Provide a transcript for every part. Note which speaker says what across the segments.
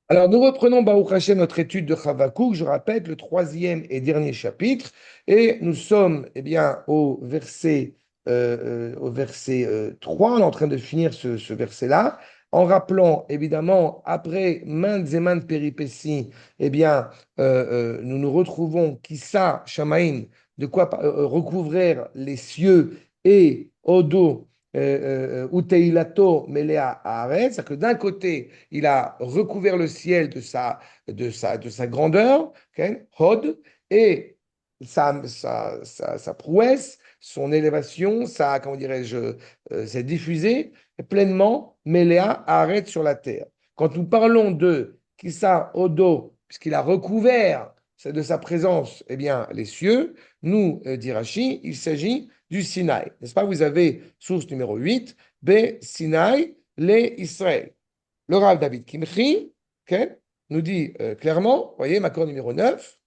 Speaker 1: Alors, nous reprenons Baruch Hashem notre étude de Chavakouk, je répète, le troisième et dernier chapitre, et nous sommes au verset 3, on est en train de finir ce verset-là, en rappelant évidemment, après maintes et maintes péripéties, nous nous retrouvons, Kissa Shamaim, de quoi recouvrir les cieux et Odo, Uteilato Melea Haaretz, c'est-à-dire que d'un côté, il a recouvert le ciel de sa grandeur, ok, Hod, et sa prouesse, son élévation, comment dirais-je, s'est diffusé pleinement, Melea Haaretz sur la terre. Quand nous parlons de Kissa Odo, puisqu'il a recouvert de sa présence les cieux, nous, dit Rashi, il s'agit du Sinaï. N'est-ce pas? Vous avez source numéro 8, Be Sinaï, les Israël. Le Rav David Kimchi, ok, nous dit clairement, voyez, Makor numéro 9,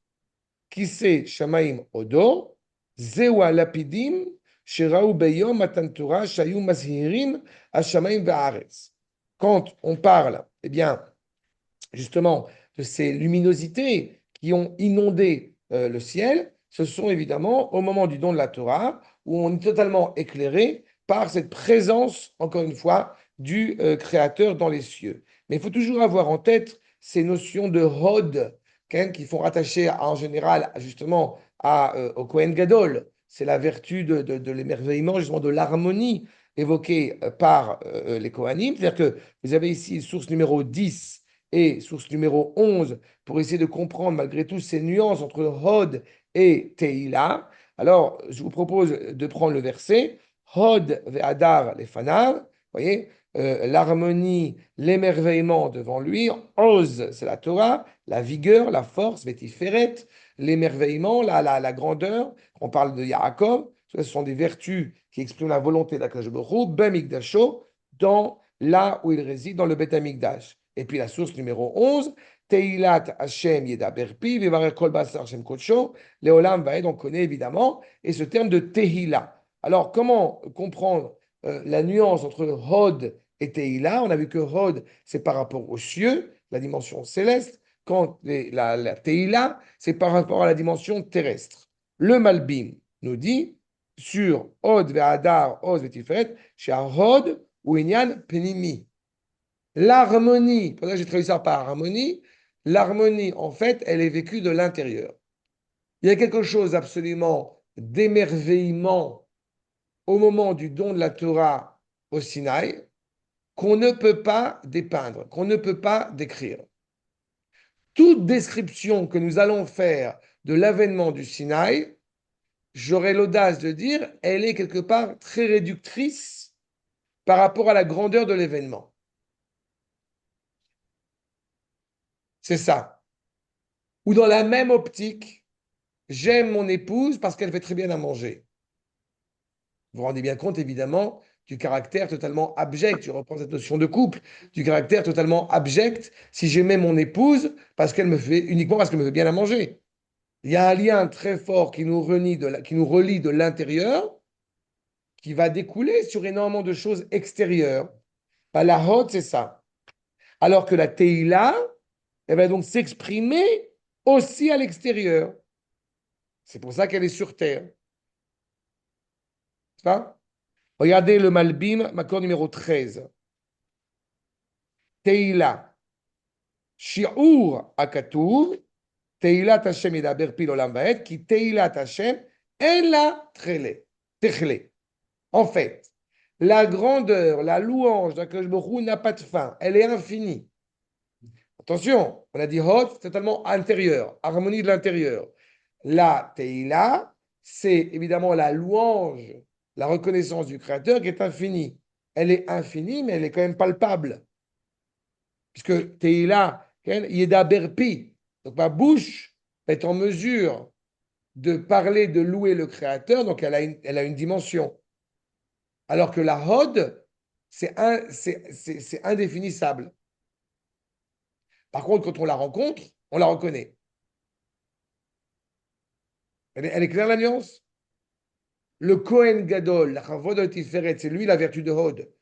Speaker 1: Kise Shamaim Odo, Zewa Lapidim, Sheraou Beyom Matan Torah, Shayu Mazhirim, Hashamaim Va'aretz. Quand on parle, justement, de ces luminosités qui ont inondé le ciel, ce sont évidemment au moment du don de la Torah, où on est totalement éclairé par cette présence, encore une fois, du Créateur dans les cieux. Mais il faut toujours avoir en tête ces notions de Hod, qui font rattacher en général justement au Kohen Gadol. C'est la vertu de l'émerveillement, justement de l'harmonie évoquée par les Kohanim. C'est-à-dire que vous avez ici source numéro 10 et source numéro 11 pour essayer de comprendre malgré tout ces nuances entre Hod et Teila. Alors, je vous propose de prendre le verset Hod ve'adar lefanav, vous voyez, l'harmonie, l'émerveillement devant lui. Oz, c'est la Torah, la vigueur, la force, Vétiferet, l'émerveillement, la grandeur. On parle de Yaakov. Ce sont des vertus qui expriment la volonté d'Akadosh Baruch Hu, Bemikdasho, dans là où il réside, dans le Beth Amikdash. Et puis la source numéro 11, Teilat Hashem Yedaber Pi, Vivarer Kol Basar Hashem Kodsho, Leolam Vaed, on connaît évidemment, et ce terme de Tehila. Alors, comment comprendre la nuance entre Hod et Tehila? On a vu que Hod, c'est par rapport aux cieux, la dimension céleste, quand la Tehila, c'est par rapport à la dimension terrestre. Le Malbim nous dit sur Hod ve'adar, Oz ve'tiferet, chez Hod ou Inyan Penimi. L'harmonie, pour ça j'ai traduit ça par harmonie, l'harmonie, en fait, elle est vécue de l'intérieur. Il y a quelque chose absolument d'émerveillement au moment du don de la Torah au Sinaï qu'on ne peut pas dépeindre, qu'on ne peut pas décrire. Toute description que nous allons faire de l'avènement du Sinaï, j'aurai l'audace de dire, elle est quelque part très réductrice par rapport à la grandeur de l'événement. C'est ça. Ou dans la même optique, j'aime mon épouse parce qu'elle fait très bien à manger. Vous vous rendez bien compte, évidemment, du caractère totalement abject. Je reprends cette notion de couple, du caractère totalement abject si j'aimais mon épouse uniquement parce qu'elle me fait bien à manger. Il y a un lien très fort qui nous relie de l'intérieur, qui va découler sur énormément de choses extérieures. Bah, la hod, c'est ça. Alors que la teila, elle va donc s'exprimer aussi à l'extérieur. C'est pour ça qu'elle est sur terre. C'est ça. Regardez le Malbim, Makor numéro 13. Teila. Shi'ur akatuv. Teilat Hashem yedaber pil olam vaed. Ki teilat Hashem ela techle. En fait, la grandeur, la louange d'Akadosh Baruch Hu n'a pas de fin. Elle est infinie. Attention, on a dit hot, totalement intérieur, harmonie de l'intérieur. La teila, c'est évidemment la louange, la reconnaissance du Créateur qui est infinie. Elle est infinie, mais elle est quand même palpable. Puisque teila, yeda berpi, donc ma bouche est en mesure de parler, de louer le Créateur, donc elle a une dimension. Alors que la hod, c'est indéfinissable. Par contre, quand on la rencontre, on la reconnaît. Elle est claire la nuance? Le Kohen Gadol, la Chavod Tiferet, c'est lui la vertu de Hod.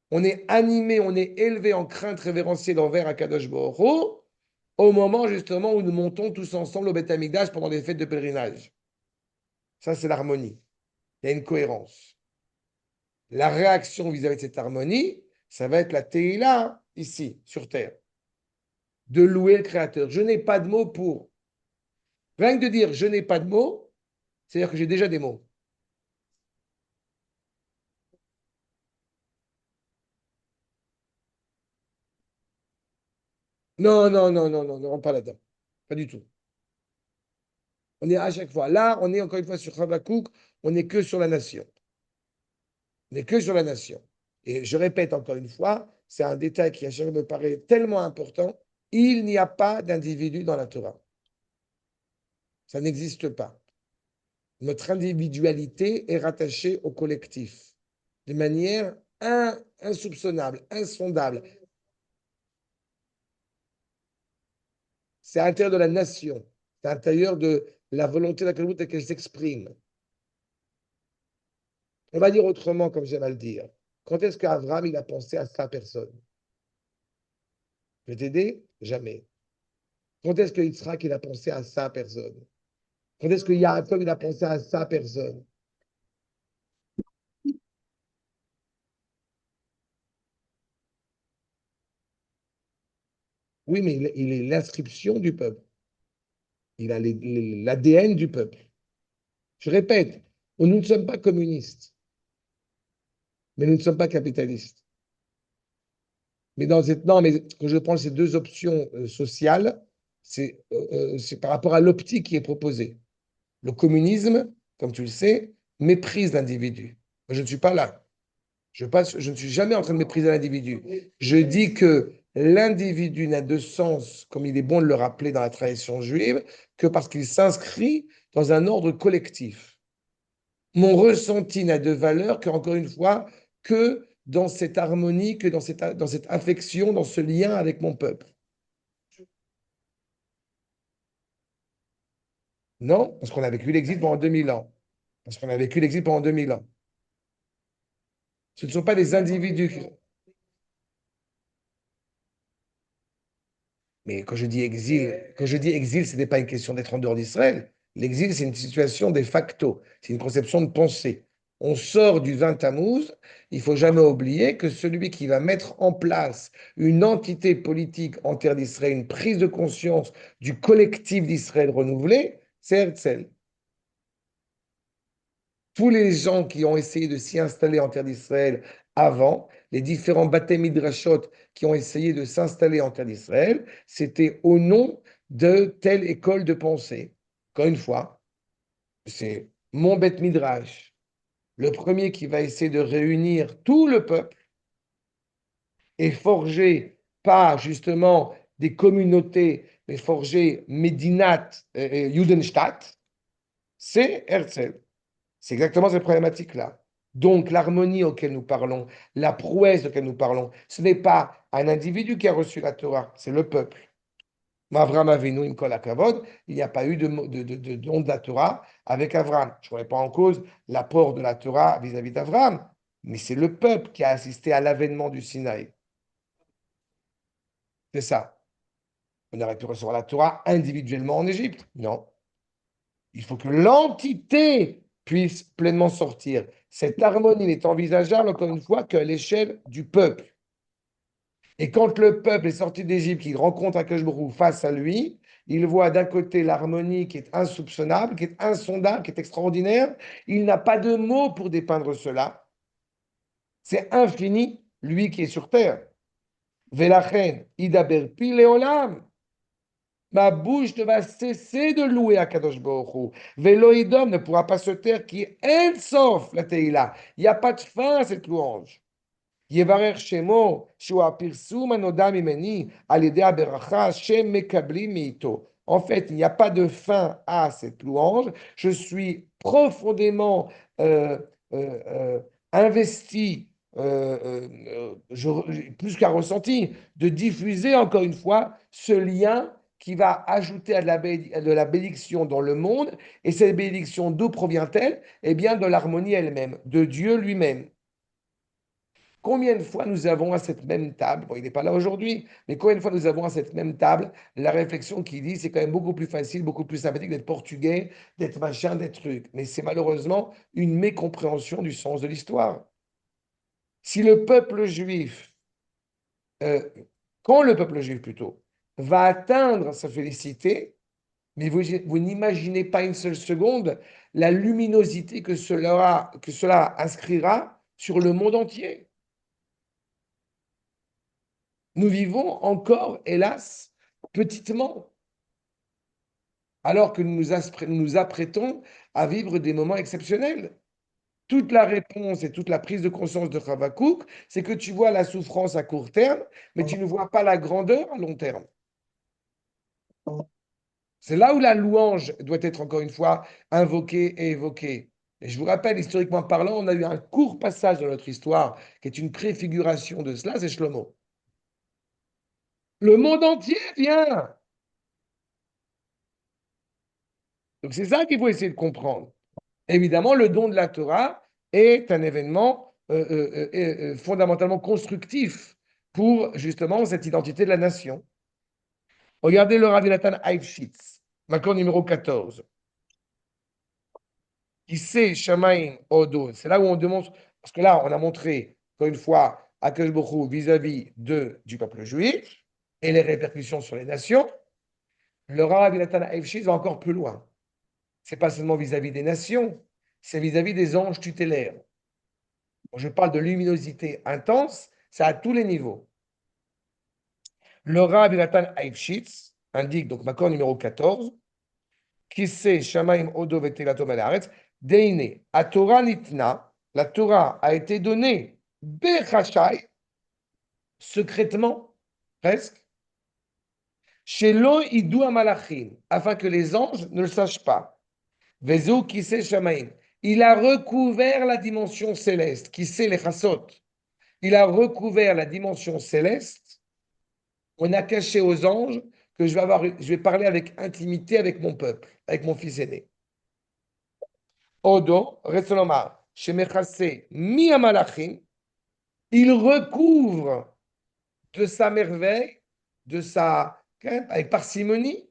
Speaker 1: On est animé, on est élevé en crainte révérentielle envers Akadosh Baruch Hu, au moment justement où nous montons tous ensemble au Beth Amikdash pendant les fêtes de pèlerinage. Ça, c'est l'harmonie. Il y a une cohérence. La réaction vis-à-vis de cette harmonie, ça va être la Teïla, ici, sur Terre, de louer le Créateur. Je n'ai pas de mots pour. Rien que de dire je n'ai pas de mots, c'est-à-dire que j'ai déjà des mots. Non, non, non, non, non, ne rentre pas là-dedans. Pas du tout. On est à chaque fois. Là, on est encore une fois sur Habakkuk, on n'est que sur la nation. On n'est que sur la nation. Et je répète encore une fois, c'est un détail qui à chaque fois me paraît tellement important. Il n'y a pas d'individu dans la Torah. Ça n'existe pas. Notre individualité est rattachée au collectif de manière insoupçonnable, insondable. C'est à l'intérieur de la nation, c'est à l'intérieur de la volonté de la Kalmout qu'elle s'exprime. On va dire autrement, comme j'aime à le dire. Quand est-ce qu'Abraham il a pensé à sa personne? Je vais t'aider? Jamais. Quand est-ce que Yitzhak il a pensé à sa personne? Quand est-ce que Yaakov il a pensé à sa personne? Oui, mais il est l'inscription du peuple. Il a l'ADN du peuple. Je répète, nous ne sommes pas communistes, mais nous ne sommes pas capitalistes. Mais non, mais quand je prends ces deux options sociales, c'est par rapport à l'optique qui est proposée. Le communisme, comme tu le sais, méprise l'individu. Je ne suis pas là. Je ne suis jamais en train de mépriser l'individu. Je dis que l'individu n'a de sens, comme il est bon de le rappeler dans la tradition juive, que parce qu'il s'inscrit dans un ordre collectif. Mon ressenti n'a de valeur que, encore une fois, que dans cette harmonie, que dans cette affection, dans ce lien avec mon peuple. Non, parce qu'on a vécu l'exil pendant 2000 ans. Parce qu'on a vécu l'exil pendant 2000 ans. Ce ne sont pas des individus qui... Mais quand je dis exil, ce n'est pas une question d'être en dehors d'Israël. L'exil, c'est une situation de facto. C'est une conception de pensée. On sort du 20 Tammuz, il faut jamais oublier que celui qui va mettre en place une entité politique en terre d'Israël, une prise de conscience du collectif d'Israël renouvelé, c'est Herzl. Tous les gens qui ont essayé de s'y installer en terre d'Israël avant, les différents bâtés midrashot qui ont essayé de s'installer en terre d'Israël, c'était au nom de telle école de pensée. Encore une fois, c'est mon bête midrash, le premier qui va essayer de réunir tout le peuple et forger pas justement des communautés, mais forger Medinat Judenstadt, c'est Herzl. C'est exactement cette problématique-là. Donc, l'harmonie auquel nous parlons, la prouesse auquel nous parlons, ce n'est pas un individu qui a reçu la Torah, c'est le peuple. Avram Avinu, im kol hakavod, il n'y a pas eu de don de la Torah avec Avram. Je ne remets pas en cause l'apport de la Torah vis-à-vis d'Avram, mais c'est le peuple qui a assisté à l'avènement du Sinaï. C'est ça. On aurait pu recevoir la Torah individuellement en Égypte. Non. Il faut que l'entité puisse pleinement sortir. Cette harmonie n'est envisageable, encore une fois, qu'à l'échelle du peuple. Et quand le peuple est sorti d'Égypte, qu'il rencontre Akashbourou face à lui, il voit d'un côté l'harmonie qui est insoupçonnable, qui est insondable, qui est extraordinaire. Il n'a pas de mots pour dépeindre cela. C'est infini, lui qui est sur terre. Velachen, idaber pi leolam. Ma bouche ne va cesser de louer à Kadosh Baruch Hu. Veloïdom ne pourra pas se taire qui est sauf la Teïla. Il n'y a pas de fin à cette louange. יברך שמו, שהוא הפרסום הנודע ממני על ידי הברכה שמקבלים מאיתו. En fait, il n'y a pas de fin à cette louange. Je suis profondément investi, plus qu'un ressenti, de diffuser encore une fois ce lien qui va ajouter à de la bénédiction dans le monde. Et cette bénédiction, d'où provient-elle? Eh bien, de l'harmonie elle-même, de Dieu lui-même. Combien de fois nous avons à cette même table, bon, il n'est pas là aujourd'hui, mais combien de fois nous avons à cette même table la réflexion qui dit c'est quand même beaucoup plus facile, beaucoup plus sympathique d'être portugais, d'être machin, d'être truc. Mais c'est malheureusement une mécompréhension du sens de l'histoire. Si le peuple juif, euh, quand le peuple juif plutôt, va atteindre sa félicité, mais vous n'imaginez pas une seule seconde la luminosité que cela inscrira sur le monde entier. Nous vivons encore, hélas, petitement, alors que nous nous apprêtons à vivre des moments exceptionnels. Toute la réponse et toute la prise de conscience de Habakkuk, c'est que tu vois la souffrance à court terme, mais tu ne vois pas la grandeur à long terme. C'est là où la louange doit être encore une fois invoquée et évoquée. Et je vous rappelle, historiquement parlant, on a eu un court passage dans notre histoire qui est une préfiguration de cela, c'est Shlomo. Le monde entier vient. Donc c'est ça qu'il faut essayer de comprendre. Évidemment, le don de la Torah est un événement fondamentalement constructif pour justement cette identité de la nation. Regardez le Rav Nathan Eifshitz, l'accord numéro 14. Qui sait Shamaim Odo. C'est là où on demande, parce que là, on a montré, encore une fois, Akash Bokhu vis-à-vis du peuple juif et les répercussions sur les nations. Le Rav Nathan Eifshitz va encore plus loin. C'est pas seulement vis-à-vis des nations, c'est vis-à-vis des anges tutélaires. Quand je parle de luminosité intense, c'est à tous les niveaux. Le Rav Nathan Eifshitz indique, donc, Makor numéro 14, qui sait Shamaim Odo Vetelato Malaretz, Deine, à Torah Nitna, la Torah a été donnée, Bechashai, secrètement, presque, chez Lo Idou Amalachim, afin que les anges ne le sachent pas. Vezu qui sait Shamaim. Il a recouvert la dimension céleste, qui sait les chassot. Il a recouvert la dimension céleste. On a caché aux anges que je vais parler avec intimité avec mon peuple, avec mon fils aîné. Odo, Retsolomar, Shemechase, Mi Amalachim, il recouvre de sa merveille, avec parcimonie,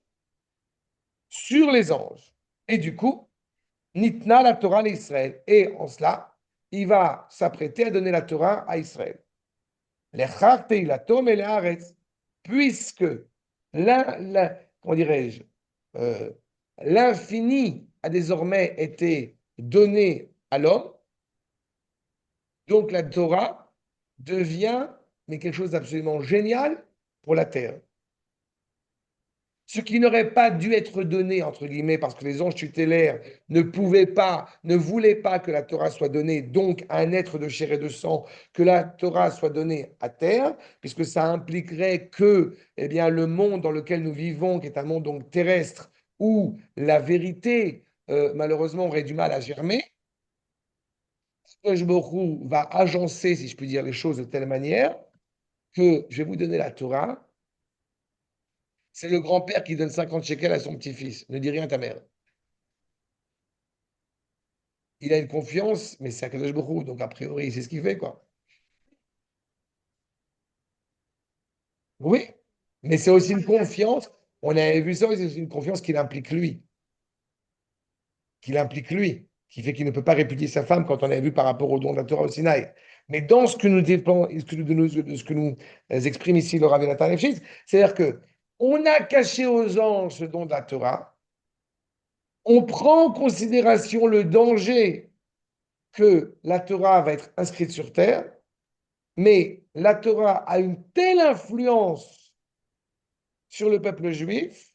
Speaker 1: sur les anges. Et du coup, Nitna la Torah d'Israël. Et en cela, il va s'apprêter à donner la Torah à Israël. Puisque comment dirais-je, euh, l'infini a désormais été donné à l'homme, donc la Torah devient mais quelque chose d'absolument génial pour la terre. Ce qui n'aurait pas dû être donné, entre guillemets, parce que les anges tutélaires ne pouvaient pas, ne voulaient pas que la Torah soit donnée, donc à un être de chair et de sang, que la Torah soit donnée à terre, puisque ça impliquerait que eh bien, le monde dans lequel nous vivons, qui est un monde donc terrestre, où la vérité, malheureusement, aurait du mal à germer, Baruch va agencer, si je puis dire les choses de telle manière, que je vais vous donner la Torah. C'est le grand-père qui donne 50 shekels à son petit-fils. Ne dis rien à ta mère. Il a une confiance, mais c'est Akadosh Baruch Hu, donc a priori, c'est ce qu'il fait, quoi. Oui, mais c'est aussi une confiance. On avait vu ça, c'est une confiance qu'il implique lui, qui fait qu'il ne peut pas répudier sa femme quand on avait vu par rapport au don de la Torah au Sinaï. Mais dans ce que nous dépend, ce que nous exprime ici le Rav Nathan Lefshitz, c'est-à-dire que on a caché aux anges ce don de la Torah, on prend en considération le danger que la Torah va être inscrite sur terre, mais la Torah a une telle influence sur le peuple juif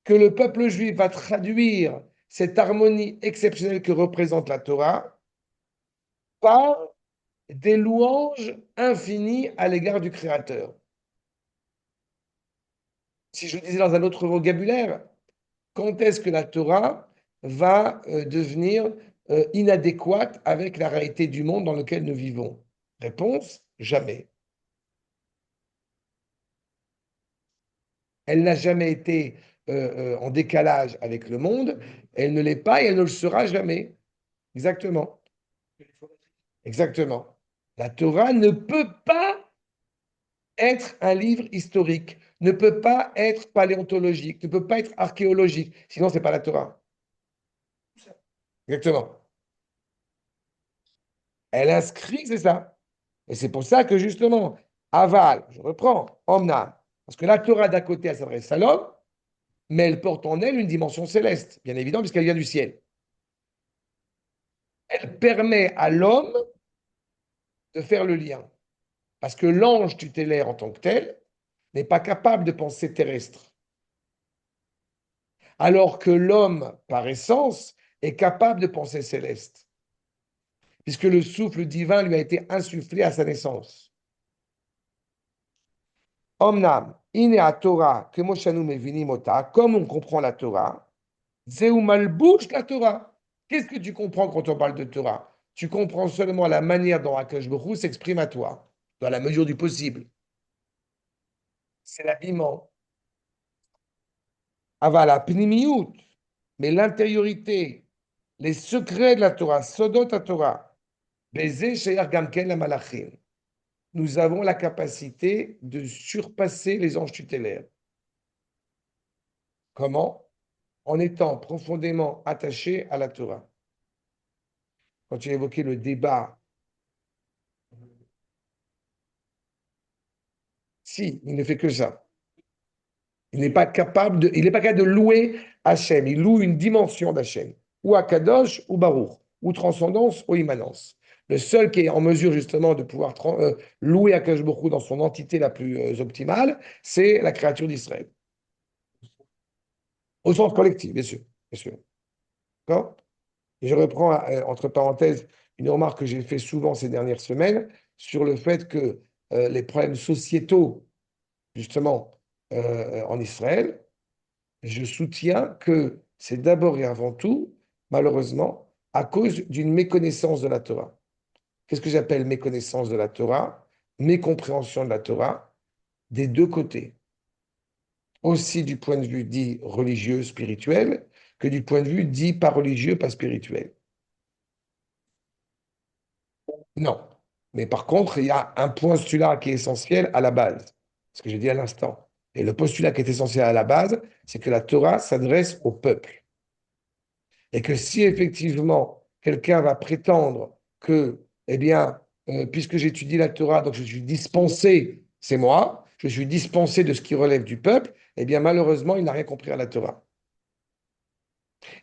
Speaker 1: que le peuple juif va traduire cette harmonie exceptionnelle que représente la Torah par des louanges infinies à l'égard du Créateur. Si je le disais dans un autre vocabulaire, quand est-ce que la Torah va devenir inadéquate avec la réalité du monde dans lequel nous vivons? Réponse, jamais. Elle n'a jamais été en décalage avec le monde, elle ne l'est pas et elle ne le sera jamais. Exactement. Exactement. La Torah ne peut pas être un livre historique, ne peut pas être paléontologique, ne peut pas être archéologique. Sinon, c'est pas la Torah. Exactement. Elle inscrit, c'est ça. Et c'est pour ça que justement, aval, je reprends, omna, parce que la Torah d'un côté, elle s'adresse à l'homme, mais elle porte en elle une dimension céleste, bien évidemment, puisqu'elle vient du ciel. Elle permet à l'homme de faire le lien. Parce que l'ange tutélaire en tant que tel n'est pas capable de penser terrestre. Alors que l'homme, par essence, est capable de penser céleste, puisque le souffle divin lui a été insufflé à sa naissance. Omnam, ine a Torah, que moshanu mevinimota, comme on comprend la Torah, zeu malbouche la Torah. Qu'est-ce que tu comprends quand on parle de Torah? Tu comprends seulement la manière dont Akash Baruch s'exprime à toi, dans la mesure du possible. C'est l'habillement. Avala, pnimiyut, mais l'intériorité, les secrets de la Torah, Sodot la Torah, Beze Sheyar Gamken la Malachim. Nous avons la capacité de surpasser les anges tutélaires. Comment? En étant profondément attachés à la Torah. Quand tu as évoqué le débat, si, il ne fait que ça. Il n'est pas capable de louer Hachem. Il loue une dimension d'Hachem. Ou Akadosh ou Baruch. Ou transcendance ou immanence. Le seul qui est en mesure justement de pouvoir louer Akadosh Baruch Hu dans son entité la plus optimale, c'est la créature d'Israël. Au sens collectif, bien sûr. Bien sûr. D'accord. Et je reprends, entre parenthèses, une remarque que j'ai fait souvent ces dernières semaines sur le fait que les problèmes sociétaux, justement, en Israël, je soutiens que c'est d'abord et avant tout, malheureusement, à cause d'une méconnaissance de la Torah. Qu'est-ce que j'appelle méconnaissance de la Torah? Mécompréhension de la Torah des deux côtés, aussi du point de vue dit religieux, spirituel, que du point de vue dit pas religieux, pas spirituel. Non. Mais par contre, il y a un postulat qui est essentiel à la base, ce que j'ai dit à l'instant. Et le postulat qui est essentiel à la base, c'est que la Torah s'adresse au peuple. Et que si effectivement quelqu'un va prétendre que, eh bien, puisque j'étudie la Torah, donc je suis dispensé, c'est moi, je suis dispensé de ce qui relève du peuple, eh bien, malheureusement, il n'a rien compris à la Torah.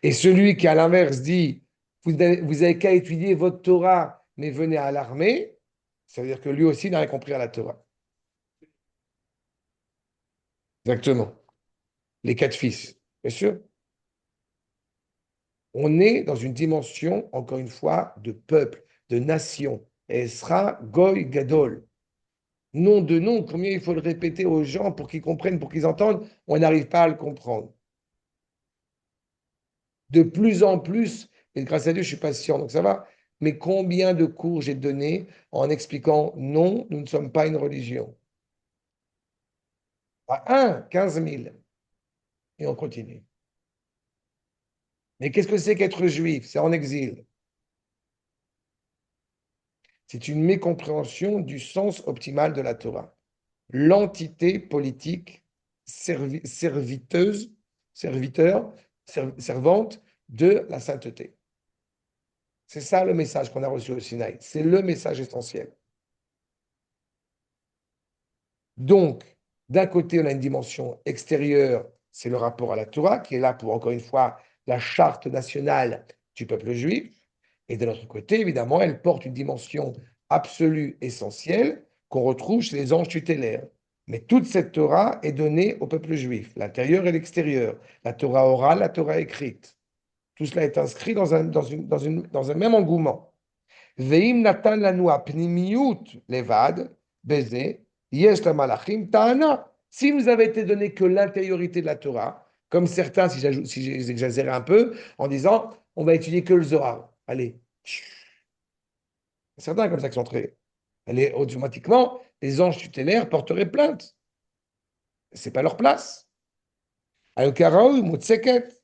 Speaker 1: Et celui qui, à l'inverse, dit, vous avez qu'à étudier votre Torah, mais venez à l'armée, ça veut dire que lui aussi n'a rien compris à la Torah. Exactement. Les quatre fils, bien sûr. On est dans une dimension, encore une fois, de peuple, de nation. Et sera Goy Gadol. Nom de nom, combien il faut le répéter aux gens pour qu'ils comprennent, pour qu'ils entendent, on n'arrive pas à le comprendre. De plus en plus, et grâce à Dieu, je suis patient, donc ça va, mais combien de cours j'ai donné en expliquant non, nous ne sommes pas une religion. Pas un, 15 000. Et on continue. Mais qu'est-ce que c'est qu'être juif? C'est en exil. C'est une mécompréhension du sens optimal de la Torah. L'entité politique serviteuse, serviteur, servante de la sainteté. C'est ça le message qu'on a reçu au Sinaï. C'est le message essentiel. Donc, d'un côté, on a une dimension extérieure, c'est le rapport à la Torah, qui est là pour, encore une fois, la charte nationale du peuple juif. Et de l'autre côté, évidemment, elle porte une dimension absolue, essentielle, qu'on retrouve chez les anges tutélaires. Mais toute cette Torah est donnée au peuple juif, l'intérieur et l'extérieur, la Torah orale, la Torah écrite. Tout cela est inscrit dans un même engouement. Veim natan lanu apnimiut levad, beze, yesh la malachim ta'ana. Si nous avait été donné que l'intériorité de la Torah, comme certains, si j'exagérais un peu, en disant, on va étudier que le Zohar. Allez, certains comme ça qui sont très. Allez, automatiquement, les anges tutélaires porteraient plainte. C'est pas leur place. Al-Karaou, Mutseket,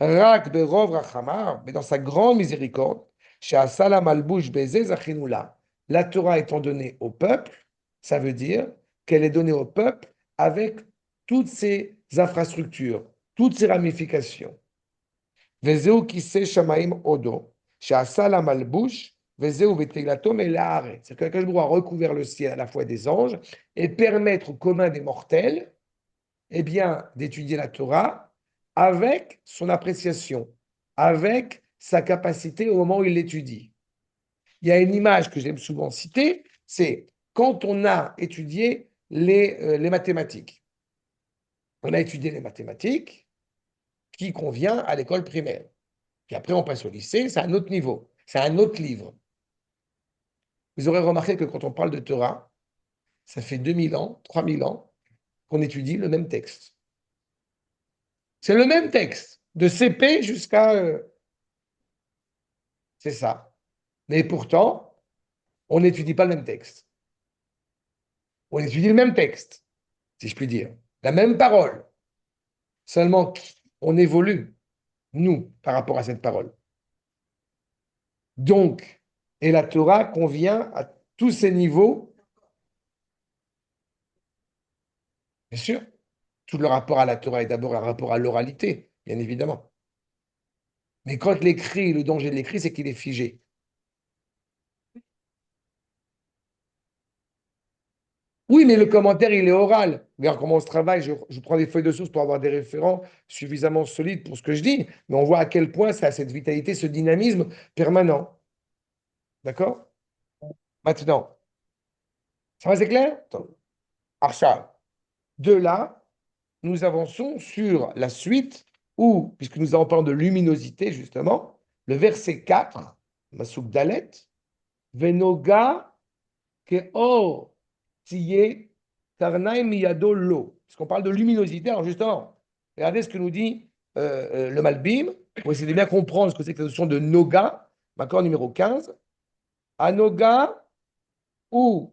Speaker 1: Rak Berov Rachamar, mais dans sa grande miséricorde, chez Asala Malbouche Beze Zachinula. la Torah étant donnée au peuple, ça veut dire qu'elle est donnée au peuple avec toutes ses infrastructures, toutes ses ramifications. Vezeu kise shamaim odo, she'asa la malbouche, vezeu veteglatom et l'aaret. C'est-à-dire que Akash a recouvert le ciel à la fois des anges et permettre au commun des mortels, eh bien, d'étudier la Torah avec son appréciation, avec sa capacité au moment où il l'étudie. Il y a une image que j'aime souvent citer, c'est quand on a étudié les mathématiques. On a étudié les mathématiques qui convient à l'école primaire. Puis après, on passe au lycée, c'est un autre niveau, c'est un autre livre. Vous aurez remarqué que quand on parle de Torah, ça fait 2000 ans, 3000 ans qu'on étudie le même texte. C'est le même texte, de CP jusqu'à... c'est ça. Mais pourtant, on n'étudie pas le même texte. On étudie le même texte, si je puis dire. La même parole. Seulement, on évolue, nous, par rapport à cette parole. Donc, et la Torah convient à tous ces niveaux, bien sûr. Tout le rapport à la Torah est d'abord un rapport à l'oralité, bien évidemment. Mais quand l'écrit, le danger de l'écrit, c'est qu'il est figé. Oui, mais le commentaire, il est oral. Regarde comment on se travaille. Je prends des feuilles de source pour avoir des référents suffisamment solides pour ce que je dis. Mais on voit à quel point ça a cette vitalité, ce dynamisme permanent. D'accord? Maintenant, ça va, c'est clair? Attends. Archa. De là, nous avançons sur la suite où, puisque nous avons parlé de luminosité, justement, le verset 4, Masouk Dalet, Venoga ke or tiye karnaim miyado lo. Parce qu'on parle de luminosité, alors justement, regardez ce que nous dit le Malbim, pour essayer de bien comprendre ce que c'est que la notion de Noga, l'accord numéro 15. Anoga ou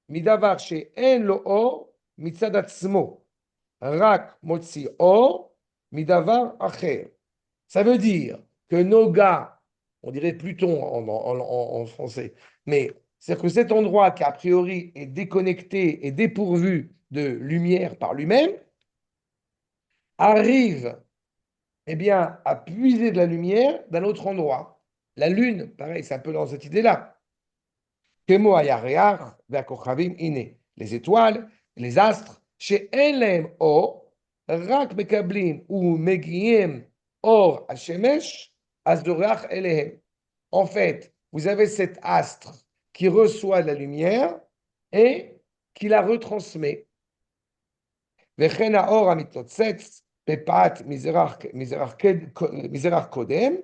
Speaker 1: midavar she'en lo or mitzad atzmo. Rak motzi or midavar acher. Ça veut dire que Noga, on dirait Pluton en français, mais c'est-à-dire que cet endroit qui a priori est déconnecté et dépourvu de lumière par lui-même, arrive eh bien, à puiser de la lumière d'un autre endroit. La Lune, pareil, c'est un peu dans cette idée-là. Kemo ayareach ve'akochavim ine. Les étoiles, les astres, she'en lehem or, rak mekablim ou megiim or hashemesh, asdoreach elehem. En fait, vous avez cet astre qui reçoit de la lumière et qui la retransmet. וכן האור המתנוצץ בפאת מזרח קודם,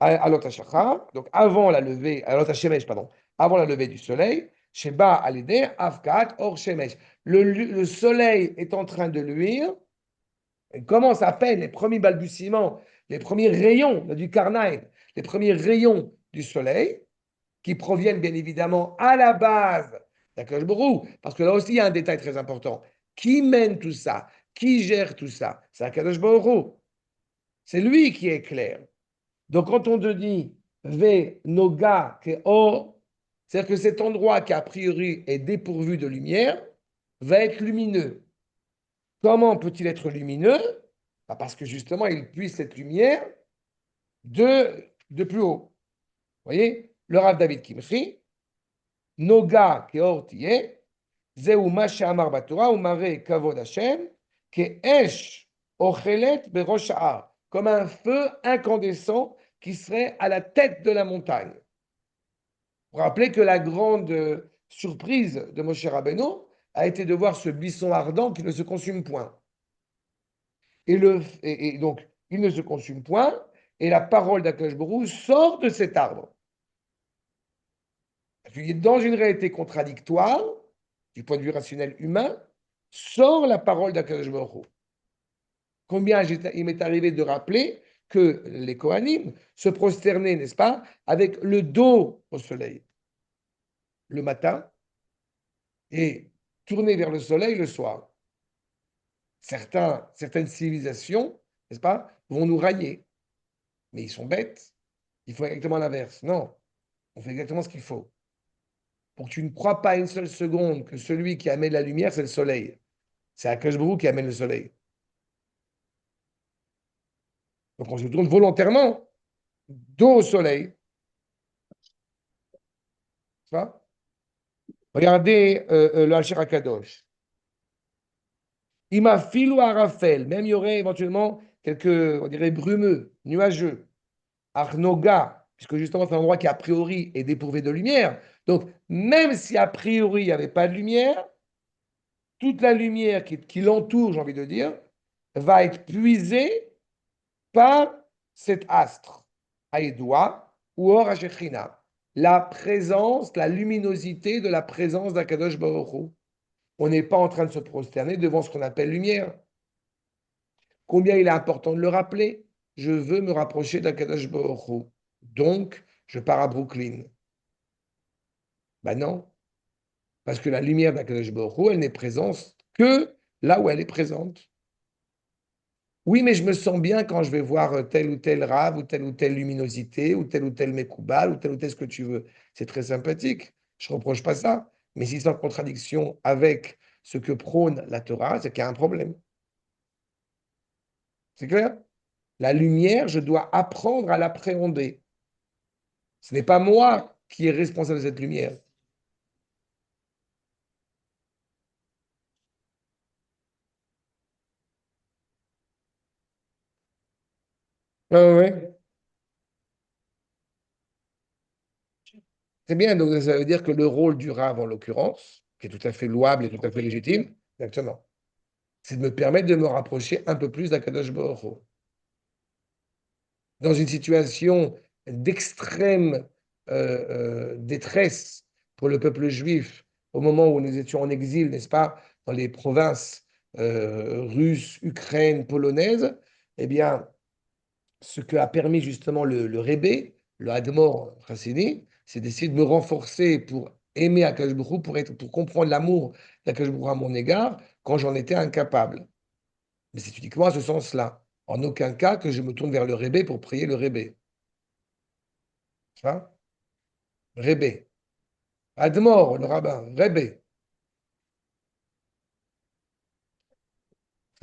Speaker 1: עלות השחר, donc avant la levée, עלות השמש, pardon, avant la levée du soleil, שבא על ידי הפקעת אור שמש. Le soleil est en train de luire, il commence à peine les premiers balbutiements, les premiers rayons du Karnaïm, les premiers rayons du soleil, qui proviennent bien évidemment à la base d'Akash Borou, parce que là aussi il y a un détail très important. Qui mène tout ça? Qui gère tout ça? C'est Akadosh Baruch. C'est lui qui est clair. Donc quand on te dit Ve Noga ke O, c'est-à-dire que cet endroit qui a priori est dépourvu de lumière va être lumineux. Comment peut-il être lumineux? Parce que justement il puise cette lumière de plus haut. Vous voyez? Le Rav David Kimchi, Noga keor tiye, zeu ma she'amar baTorah, umare kavod Hashem, ke'esh ochelet berosh ha'ar, comme un feu incandescent qui serait à la tête de la montagne. Vous vous rappelez que la grande surprise de Moshe Rabbeinu a été de voir ce buisson ardent qui ne se consume point. Et donc, il ne se consume point, et la parole d'Akash Borou sort de cet arbre. Dans une réalité contradictoire, du point de vue rationnel humain, sort la parole d'Akadosh Baruch Hu. Combien il m'est arrivé de rappeler que les Kohanim se prosternaient, n'est-ce pas, avec le dos au soleil le matin et tourner vers le soleil le soir. Certaines civilisations, n'est-ce pas, vont nous railler. Mais ils sont bêtes. Il faut exactement l'inverse. Non, on fait exactement ce qu'il faut. pour que tu ne crois pas une seule seconde que celui qui amène la lumière, c'est le soleil. C'est Akash Baruch qui amène le soleil. Donc on se tourne volontairement dos au soleil. Tu vois. Regardez le Hachir Akadosh. Il m'a filou à Raphaël. Même il y aurait éventuellement quelques, on dirait, brumeux, nuageux. Arnoga, puisque justement c'est un endroit qui a priori est dépourvu de lumière. Donc même si a priori il n'y avait pas de lumière, toute la lumière qui l'entoure, j'ai envie de dire, va être puisée par cet astre, Aïdoua, ou Or Hashechina, la présence, la luminosité de la présence d'Akadosh Baruch Hu. On n'est pas en train de se prosterner devant ce qu'on appelle lumière. Combien il est important de le rappeler. Je veux me rapprocher d'Akadosh Baruch Hu. Donc, je pars à Brooklyn. Ben non, parce que la lumière d'Akadosh Baruch Hu, elle n'est présente que là où elle est présente. Oui, mais je me sens bien quand je vais voir tel ou tel rave, ou telle luminosité, ou tel Mekoubal, ou tel ce que tu veux. C'est très sympathique. Je ne reproche pas ça. Mais si c'est en contradiction avec ce que prône la Torah, c'est qu'il y a un problème. C'est clair? La lumière, je dois apprendre à l'appréhender. Ce n'est pas moi qui est responsable de cette lumière. Ah ouais. C'est bien, donc ça veut dire que le rôle du rave, en l'occurrence, qui est tout à fait louable et tout à fait légitime, exactement, c'est de me permettre de me rapprocher un peu plus d'Akadosh Baruch Hu. Dans une situation d'extrême détresse pour le peuple juif, au moment où nous étions en exil, n'est-ce pas, dans les provinces russes, ukraines, polonaises, eh bien, ce que a permis justement le Rébé, le Hadmor Chassidi, c'est d'essayer de me renforcer pour aimer Akash Baruch Hu, pour comprendre l'amour d'Akash Baruch Hu à mon égard, quand j'en étais incapable. Mais c'est uniquement à ce sens-là. En aucun cas que je me tourne vers le Rébé pour prier le Rébé. Tu vois. Rébé. Admor, le rabbin. Rébé.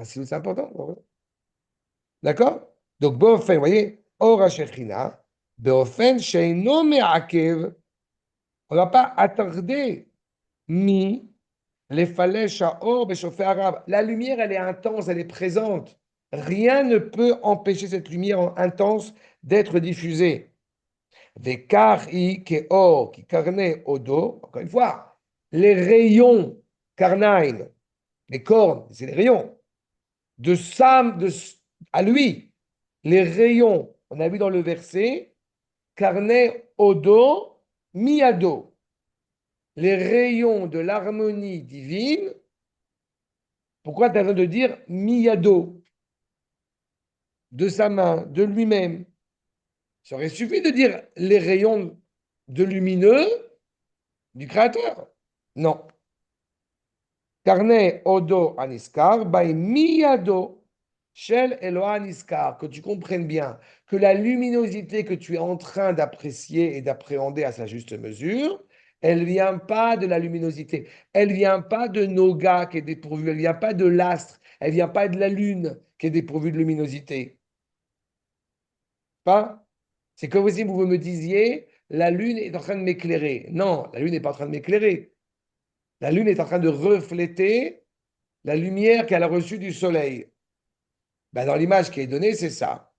Speaker 1: C'est important. Ouais. D'accord. Donc, Beofen, vous voyez, Ora Shechina, Beofen Sheino Me'akev, on ne va pas attarder mi les falèches à or, chauffé arabe. La lumière, elle est intense, elle est présente. Rien ne peut empêcher cette lumière intense d'être diffusée. Vekari ke or, qui carne odo, encore une fois, les rayons carnine, les cornes, c'est les rayons, de Sam, à lui, les rayons, on a vu dans le verset, carne odo, miado, les rayons de l'harmonie divine. Pourquoi tu as besoin de dire miyado, de sa main, de lui-même? Ça aurait suffi de dire les rayons de lumineux du Créateur. Non. Carne odo aniskar, by miyado, shel Eloah aniskar. Que tu comprennes bien que la luminosité que tu es en train d'apprécier et d'appréhender à sa juste mesure, elle ne vient pas de la luminosité. Elle ne vient pas de Noga qui est dépourvu. Elle ne vient pas de l'astre. Elle ne vient pas de la lune qui est dépourvue de luminosité. Pas? C'est comme si vous me disiez, la lune est en train de m'éclairer. Non, la lune n'est pas en train de m'éclairer. La lune est en train de refléter la lumière qu'elle a reçue du soleil. Ben, dans l'image qui est donnée, c'est ça.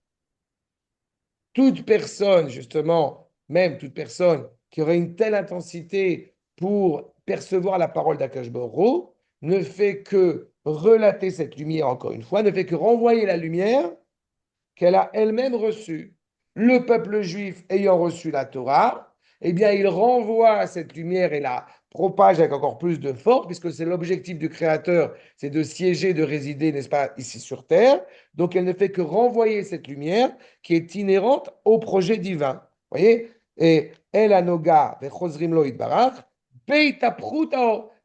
Speaker 1: Toute personne, justement, même toute personne qui aurait une telle intensité pour percevoir la parole d'Akash Baruch Hu, ne fait que relater cette lumière, encore une fois, ne fait que renvoyer la lumière qu'elle a elle-même reçue. Le peuple juif ayant reçu la Torah, eh bien, il renvoie cette lumière et la propage avec encore plus de force, puisque c'est l'objectif du Créateur, c'est de siéger, de résider, n'est-ce pas, ici sur Terre. Donc, elle ne fait que renvoyer cette lumière qui est inhérente au projet divin. Vous voyez? Et El Anoga, Vechozrim Lo Barach,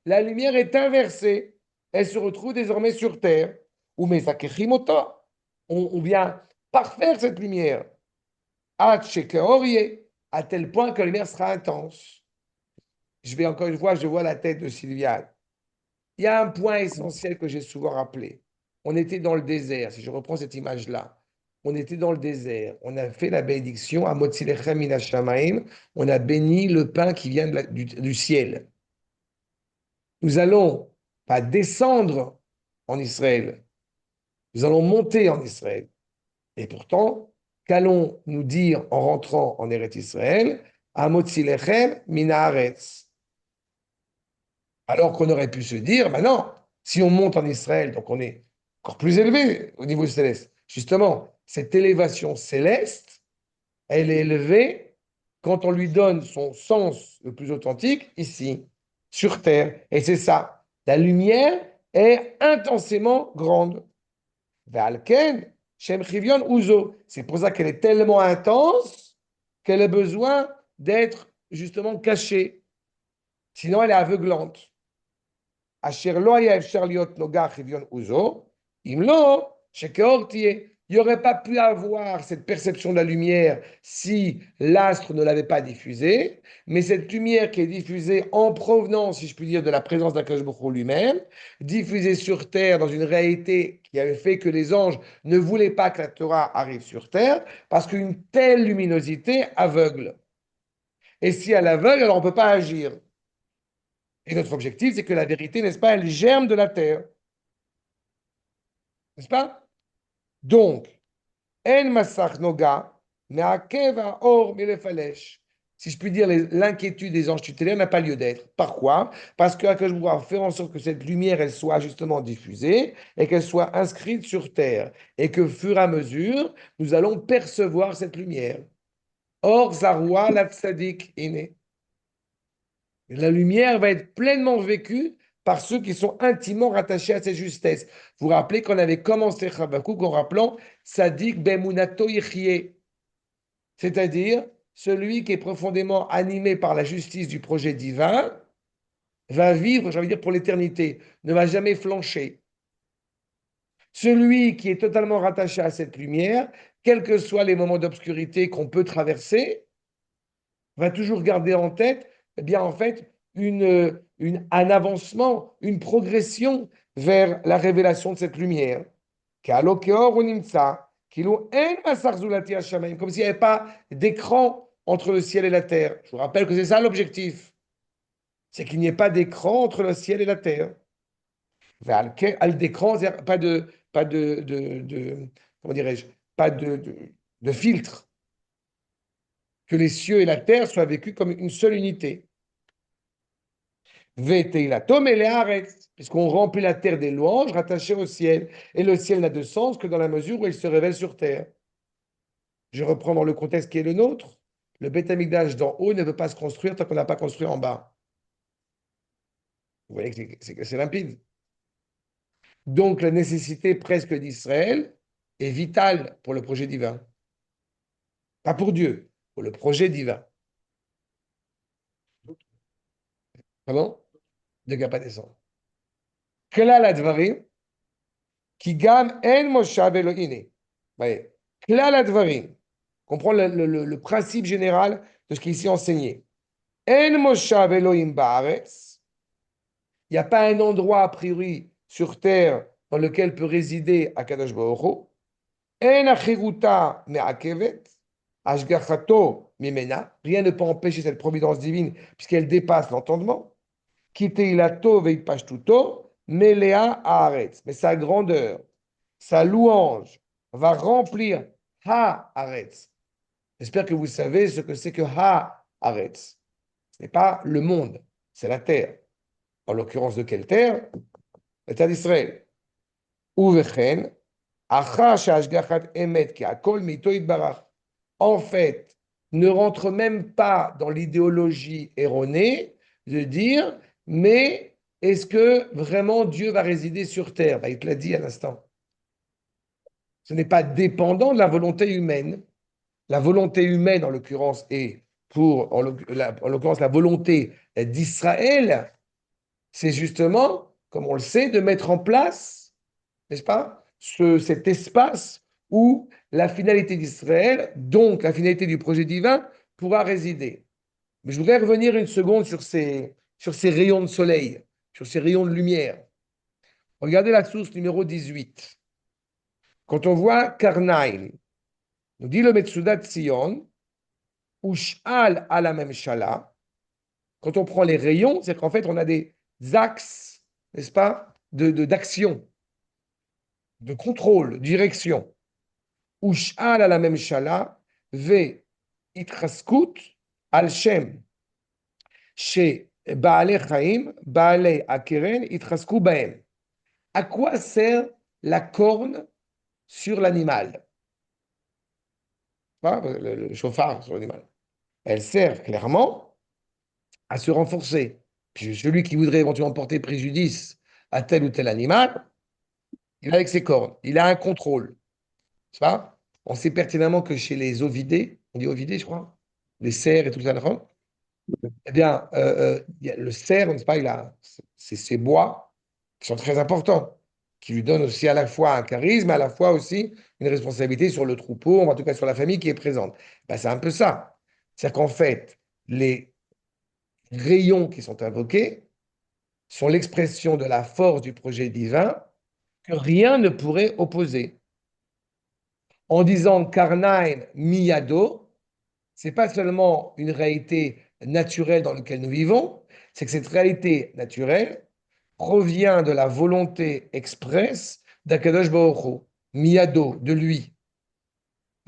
Speaker 1: la lumière est inversée. Elle se retrouve désormais sur Terre. Ou Mesakechimota. On vient parfaire cette lumière. À tel point que la lumière sera intense. je vais encore une fois, je vois la tête de Sylviane. Il y a un point essentiel que j'ai souvent rappelé. On était dans le désert, si je reprends cette image-là. On était dans le désert, on a fait la bénédiction à Motzilechem min Hashamaim, on a béni le pain qui vient du ciel. Nous allons pas descendre en Israël, nous allons monter en Israël. Et pourtant, qu'allons-nous dire en rentrant en Eretz Israël? Amotzilechem min haaretz. Alors qu'on aurait pu se dire, maintenant, si on monte en Israël, donc on est encore plus élevé au niveau céleste. Justement, cette élévation céleste, elle est élevée quand on lui donne son sens le plus authentique ici, sur terre. Et c'est ça. La lumière est intensément grande. Valken, Shem Chivion Uzo. C'est pour ça qu'elle est tellement intense qu'elle a besoin d'être justement cachée. Sinon, elle est aveuglante. Asher lo haya efshar liot noga chivion uzo, im lo, shekeor tiye. Il n'y aurait pas pu avoir cette perception de la lumière si l'astre ne l'avait pas diffusée, mais cette lumière qui est diffusée en provenance, si je puis dire, de la présence d'Akadosh Baruch Hu lui-même, diffusée sur terre dans une réalité qui avait fait que les anges ne voulaient pas que la Torah arrive sur terre, parce qu'une telle luminosité aveugle. Et si elle aveugle, alors on ne peut pas agir. Et notre objectif, c'est que la vérité, n'est-ce pas, elle germe de la terre. N'est-ce pas? Donc, En Masach Noga, Me'akev Or Milefalesh. Si je puis dire, l'inquiétude des anges tutélaires n'a pas lieu d'être. Par quoi? Parce que je dois faire en sorte que cette lumière, elle soit justement diffusée et qu'elle soit inscrite sur terre. Et que, fur et à mesure, nous allons percevoir cette lumière. Or, Zarwa, la Tzadik, Iné. La lumière va être pleinement vécue par ceux qui sont intimement rattachés à cette justesse. Vous vous rappelez qu'on avait commencé Habakkuk en rappelant Sadik Bemunato Yichye, c'est-à-dire celui qui est profondément animé par la justice du projet divin va vivre, j'ai envie de dire, pour l'éternité, ne va jamais flancher. Celui qui est totalement rattaché à cette lumière, quels que soient les moments d'obscurité qu'on peut traverser, va toujours garder en tête, eh bien, en fait, un avancement, une progression vers la révélation de cette lumière. Comme s'il n'y avait pas d'écran entre le ciel et la terre. Je vous rappelle que c'est ça l'objectif. C'est qu'il n'y ait pas d'écran entre le ciel et la terre. D'écran, comment dirais-je, pas de filtre. Que les cieux et la terre soient vécus comme une seule unité. Puisqu'on remplit la terre des louanges rattachées au ciel. Et le ciel n'a de sens que dans la mesure où il se révèle sur terre. Je reprends dans le contexte qui est le nôtre. Le Beth Amikdash d'en haut ne peut pas se construire tant qu'on n'a pas construit en bas. Vous voyez que c'est limpide. Donc la nécessité presque d'Israël est vitale pour le projet divin. Pas pour Dieu, pour le projet divin. Pardon? De ne pas descendre. Klal advarim, qui gam en moshav Elohine. Voyez. Klal advarim. Comprendre le principe général de ce qui est ici enseigné. En moshav Elohim baaretz. Il n'y a pas un endroit a priori sur terre dans lequel peut résider Akadosh Baruch Hu. En achiruta me'akevet. Ashgachato mimena. Rien ne peut empêcher cette providence divine puisqu'elle dépasse l'entendement. Kiteilato veipashtuto melea haaretz. Mais sa grandeur, sa louange va remplir haaretz. J'espère que vous savez ce que c'est que haaretz. Ce n'est pas le monde, c'est la terre. En l'occurrence de quelle terre? La terre d'Israël. Uvechen, achash ashgachat emet ki akol mito itbarach. En fait, ne rentre même pas dans l'idéologie erronée de dire, mais est-ce que vraiment Dieu va résider sur terre? Il te l'a dit à l'instant. Ce n'est pas dépendant de la volonté humaine. La volonté humaine, en l'occurrence, est en l'occurrence, la volonté d'Israël, c'est justement, comme on le sait, de mettre en place, n'est-ce pas, cet espace où la finalité d'Israël, donc la finalité du projet divin, pourra résider. Mais je voudrais revenir une seconde sur ces rayons de soleil, sur ces rayons de lumière. Regardez la source numéro 18. Quand on voit Karnaim, nous dit le Metsudat Sion, Ush'al à la même shala. Quand on prend les rayons, c'est qu'en fait, on a des axes, n'est-ce pas, d'action, de contrôle, direction. Ush'al à la même shala, ve itraskut al shem, chez Baale Chaim, Baale Akeren, itrasku baem. À quoi sert la corne sur l'animal? Le chauffard sur l'animal. Elle sert clairement à se renforcer. Puis celui qui voudrait éventuellement porter préjudice à tel ou tel animal, il a avec ses cornes, il a un contrôle. Tu vois. On sait pertinemment que chez les ovidés, on dit ovidés, je crois, les cerfs et tout ça, eh bien, le cerf, n'est-ce pas, il a ces bois qui sont très importants, qui lui donnent aussi à la fois un charisme, à la fois aussi une responsabilité sur le troupeau, ou en tout cas sur la famille qui est présente. Ben, c'est un peu ça. C'est-à-dire qu'en fait, les rayons qui sont invoqués sont l'expression de la force du projet divin que rien ne pourrait opposer. En disant Karnaim Miyado, c'est pas seulement une réalité naturelle dans laquelle nous vivons, c'est que cette réalité naturelle provient de la volonté expresse d'Akadosh Baruch Hu, Miyado, de lui.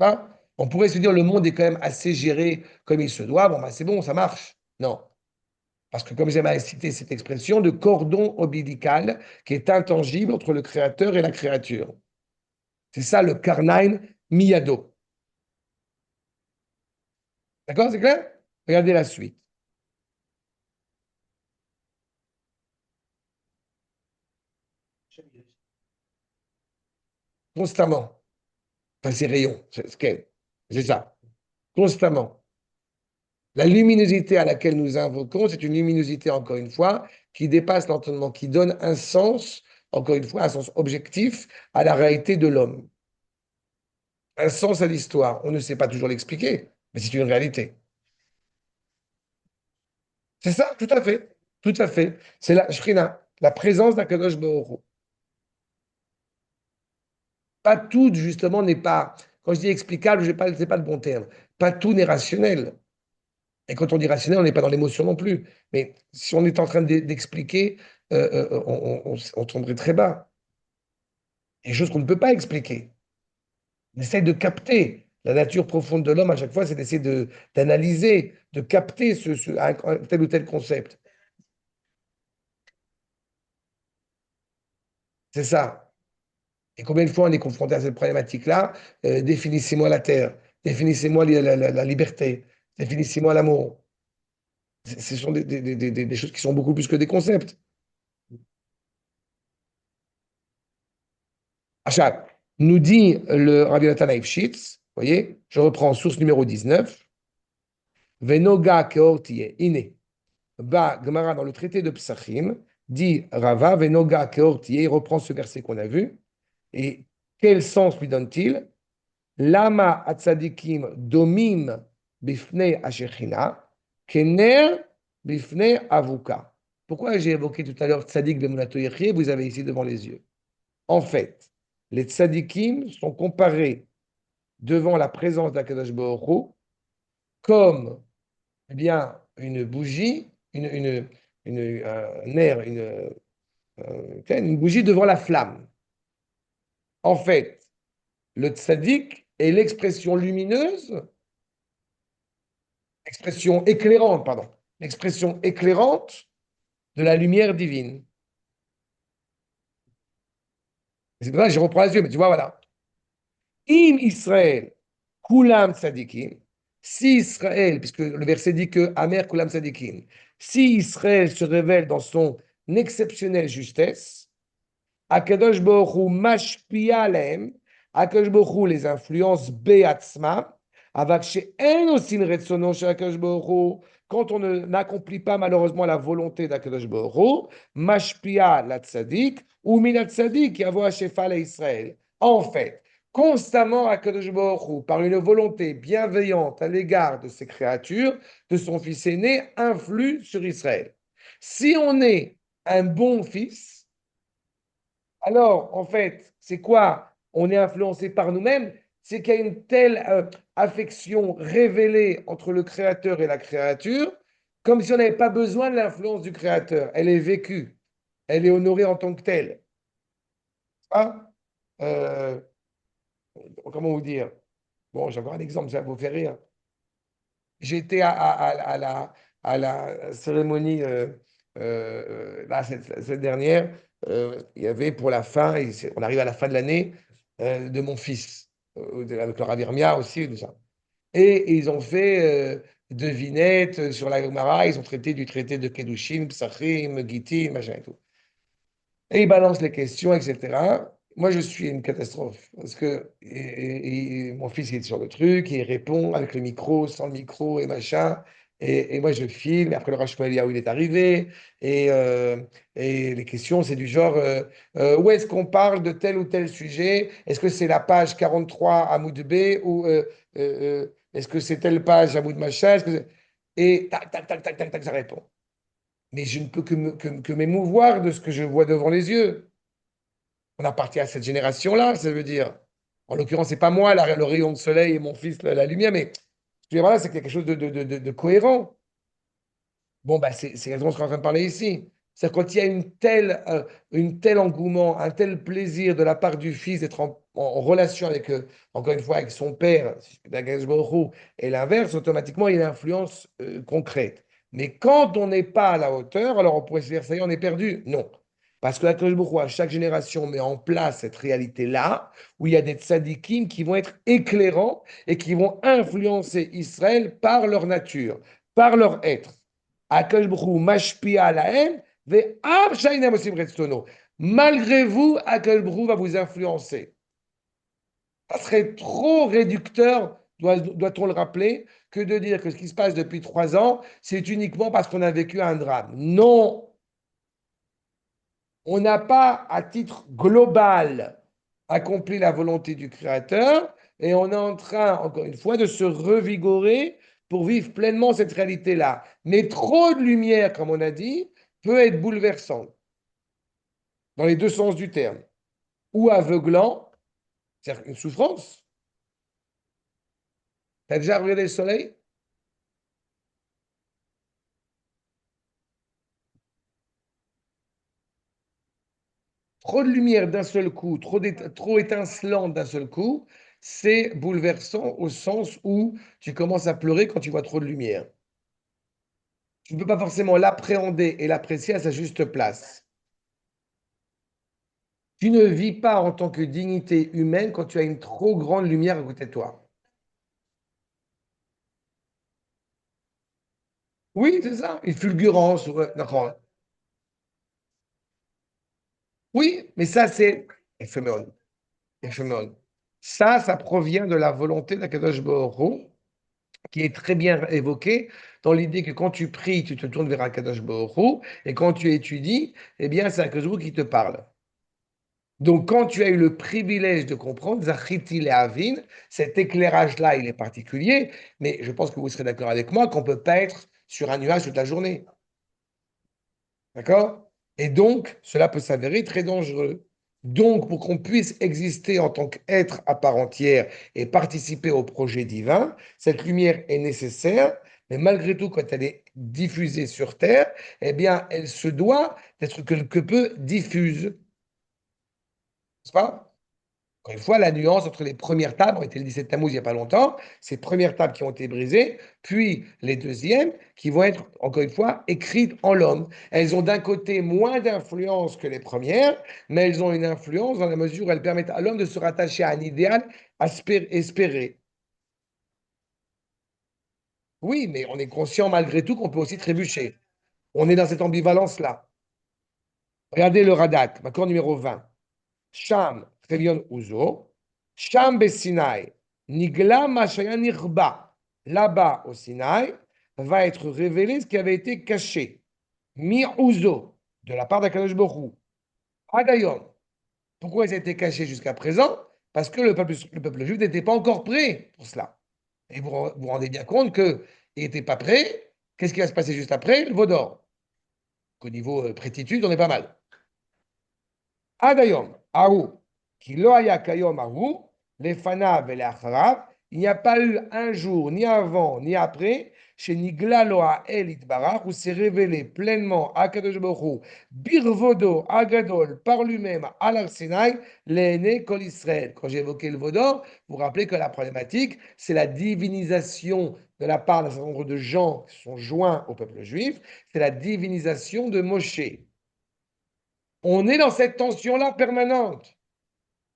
Speaker 1: Hein. On pourrait se dire le monde est quand même assez géré comme il se doit, bon, ben c'est bon, ça marche. Non. Parce que, comme j'aime citer cette expression, de cordon ombilical qui est intangible entre le créateur et la créature. C'est ça le Karnaim Miyado. D'accord, c'est clair? Regardez la suite. Constamment. Enfin, ces rayons, c'est ça. Constamment. La luminosité à laquelle nous invoquons, c'est une luminosité, encore une fois, qui dépasse l'entendement, qui donne un sens, encore une fois, un sens objectif à la réalité de l'homme. Un sens à l'histoire. On ne sait pas toujours l'expliquer, mais c'est une réalité. C'est ça, tout à fait. Tout à fait. C'est la Shrina, la présence d'Akadosh Baruch Hu. Pas tout, justement, n'est pas, quand je dis explicable, ce n'est pas le bon terme. Pas tout n'est rationnel. Et quand on dit rationnel, on n'est pas dans l'émotion non plus. Mais si on est en train d'expliquer, on tomberait très bas. Il y a des choses qu'on ne peut pas expliquer. On essaie de capter. La nature profonde de l'homme, à chaque fois, c'est d'essayer d'analyser, de capter un tel ou tel concept. C'est ça. Et combien de fois on est confronté à cette problématique-là? Définissez-moi la terre, définissez-moi la liberté, définissez-moi l'amour. Ce sont des choses qui sont beaucoup plus que des concepts. Achat, nous dit le Rabbi Nathan Eifshitz, vous voyez, je reprends source numéro 19, Venoga keortie, ine, ba Gemara dans le traité de Psachim, dit Rava, Venoga keortie, il reprend ce verset qu'on a vu, et quel sens lui donne-t-il? Lama atzadikim domim bifne ashechina, kener bifne avuka. Pourquoi j'ai évoqué tout à l'heure tzadik bemunato yechie, vous avez ici devant les yeux. En fait, les tzadikim sont comparés devant la présence d'Akadosh Baruch Hu comme eh bien, une bougie, un air, une bougie devant la flamme. En fait, le tzaddik est l'expression lumineuse, expression éclairante, pardon, l'expression éclairante de la lumière divine. C'est pour ça que je reprends les yeux, mais tu vois, voilà. Im Israël, Kulam Tzadikim, si Israël, puisque le verset dit que Amer Kulam Tzadikim, si Israël se révèle dans son exceptionnelle justesse, Akadosh Baruch Hu mashpia alehem, Akadosh Baruch Hu les influence be'atzma, avak she'en osin retzono shel Akadosh Baruch Hu, quand on n'accomplit pas malheureusement la volonté d'Akadosh Baruch Hu, mashpia la tzadik, ou min tzadik yavo shefa la Israël. En fait, constamment à Kadosh Baruch Hu, par une volonté bienveillante à l'égard de ses créatures, de son fils aîné, influe sur Israël. Si on est un bon fils, alors en fait, c'est quoi? On est influencé par nous-mêmes, c'est qu'il y a une telle affection révélée entre le créateur et la créature, comme si on n'avait pas besoin de l'influence du créateur. Elle est vécue, elle est honorée en tant que telle. Ah, euh, comment vous dire? Bon, j'ai encore un exemple, ça va vous faire rire. J'étais à la cérémonie là, cette dernière. Il y avait pour la fin, on arrive à la fin de l'année, de mon fils, avec le Rav Irmia aussi, tout ça. Et ils ont fait devinettes sur la Gemara, ils ont traité du traité de Kedushin, Psachim, Gittin, machin et tout. Et il balance les questions, etc. Moi, je suis une catastrophe parce que mon fils il est sur le truc, il répond avec le micro, sans le micro et machin. Et moi, je filme. Et après, le Rachmalia où il est arrivé. Et, euh, et les questions, c'est du genre où est-ce qu'on parle de tel ou tel sujet? Est-ce que c'est la page 43 à Moud B ou est-ce que c'est telle page à Moud machin? Et tac, tac, tac, tac, tac, tac, ça répond. Mais je ne peux que m'émouvoir de ce que je vois devant les yeux. On appartient à cette génération-là, ça veut dire. En l'occurrence, c'est pas moi, le rayon de soleil et mon fils, la lumière, mais je veux dire, voilà, c'est quelque chose de cohérent. Bon, bah, c'est exactement ce qu'on est en train de parler ici. C'est quand il y a une telle engouement, un tel plaisir de la part du fils d'être en relation avec, encore une fois, avec son père, d'Akadosh Baruch Hu, et l'inverse, automatiquement, il y a une influence concrète. Mais quand on n'est pas à la hauteur, alors on pourrait se dire, ça y est, on est perdu. Non. Parce que Akadosh Baruch Hu, à chaque génération, met en place cette réalité-là, où il y a des tzadikim qui vont être éclairants et qui vont influencer Israël par leur nature, par leur être. Akadosh Baruch Hu mashpia lahem, ve'av shainem osim retzono. Malgré vous, Akadosh Baruch Hu va vous influencer. Ça serait trop réducteur, doit-on le rappeler, que de dire que ce qui se passe depuis 3 ans, c'est uniquement parce qu'on a vécu un drame. Non, on n'a pas, à titre global, accompli la volonté du Créateur et on est en train, encore une fois, de se revigorer pour vivre pleinement cette réalité-là. Mais trop de lumière, comme on a dit, peut être bouleversant dans les deux sens du terme, ou aveuglant, c'est-à-dire une souffrance. Tu as déjà regardé le soleil? Trop de lumière d'un seul coup, trop étincelante d'un seul coup, c'est bouleversant au sens où tu commences à pleurer quand tu vois trop de lumière. Tu ne peux pas forcément l'appréhender et l'apprécier à sa juste place. Tu ne vis pas en tant que dignité humaine quand tu as une trop grande lumière à côté de toi. Oui, c'est ça, une fulgurance. Ouais, d'accord. Oui, mais ça, c'est éphémère. Éphémère. Ça provient de la volonté d'Akadosh Baruch Hu, qui est très bien évoquée dans l'idée que quand tu pries, tu te tournes vers Akadosh Baruch Hu, et quand tu étudies, eh bien, c'est Akadosh Baruch Hu qui te parle. Donc, quand tu as eu le privilège de comprendre, Zachiti Lehavin, cet éclairage-là, il est particulier, mais je pense que vous serez d'accord avec moi qu'on ne peut pas être sur un nuage toute la journée. D'accord? Et donc, cela peut s'avérer très dangereux. Donc, pour qu'on puisse exister en tant qu'être à part entière et participer au projet divin, cette lumière est nécessaire, mais malgré tout, quand elle est diffusée sur Terre, eh bien, elle se doit d'être quelque peu diffuse, n'est-ce pas? Encore une fois, la nuance entre les premières tables, ont été le 17 Tammuz il n'y a pas longtemps, ces premières tables qui ont été brisées, puis les deuxièmes qui vont être, encore une fois, écrites en l'homme. Elles ont d'un côté moins d'influence que les premières, mais elles ont une influence dans la mesure où elles permettent à l'homme de se rattacher à un idéal espéré. Oui, mais on est conscient malgré tout qu'on peut aussi trébucher. On est dans cette ambivalence-là. Regardez le Radak, accord numéro 20. Sham, Chelion Uzo, Sham Besinaï, Nigla Mashaya Nirba. Là-bas, au Sinaï, va être révélé ce qui avait été caché. Mi Uzo, de la part d'Akadosh Borou. Adayom. Pourquoi ça a été caché jusqu'à présent? parce que le peuple juif n'était pas encore prêt pour cela. Et vous rendez bien compte qu'il n'était pas prêt. Qu'est-ce qui va se passer juste après? Le veau d'or. Au niveau prétitude, on est pas mal. Adayom, Aou, qui loya kayom Aou, les fanav et les acharav, il n'y a pas eu un jour, ni avant, ni après, chez Nigla Loa El Itbarach, où s'est révélé pleinement à Kadosh Baruch Hu, Birvodo, Agadol, par lui-même, à l'Arsinaï, l'aîné Kol Israël. Quand j'ai évoqué le Vaudor, vous vous rappelez que la problématique, c'est la divinisation de la part d'un certain nombre de gens qui sont joints au peuple juif, c'est la divinisation de Moshe. On est dans cette tension-là permanente.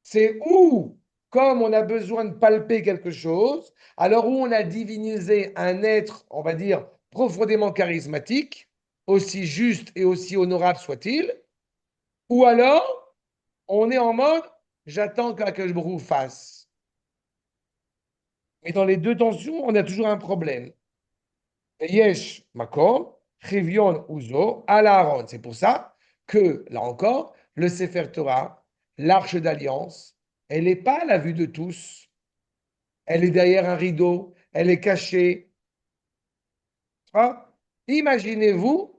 Speaker 1: C'est où, comme on a besoin de palper quelque chose, alors où on a divinisé un être, on va dire, profondément charismatique, aussi juste et aussi honorable soit-il, ou alors on est en mode j'attends que je me fasse. Et dans les deux tensions, on a toujours un problème. Yesh makom, chivion uzo, ala Aaron. C'est pour ça que, là encore, le Sefer Torah, l'arche d'alliance, elle n'est pas à la vue de tous. Elle est derrière un rideau, elle est cachée. Hein. Imaginez-vous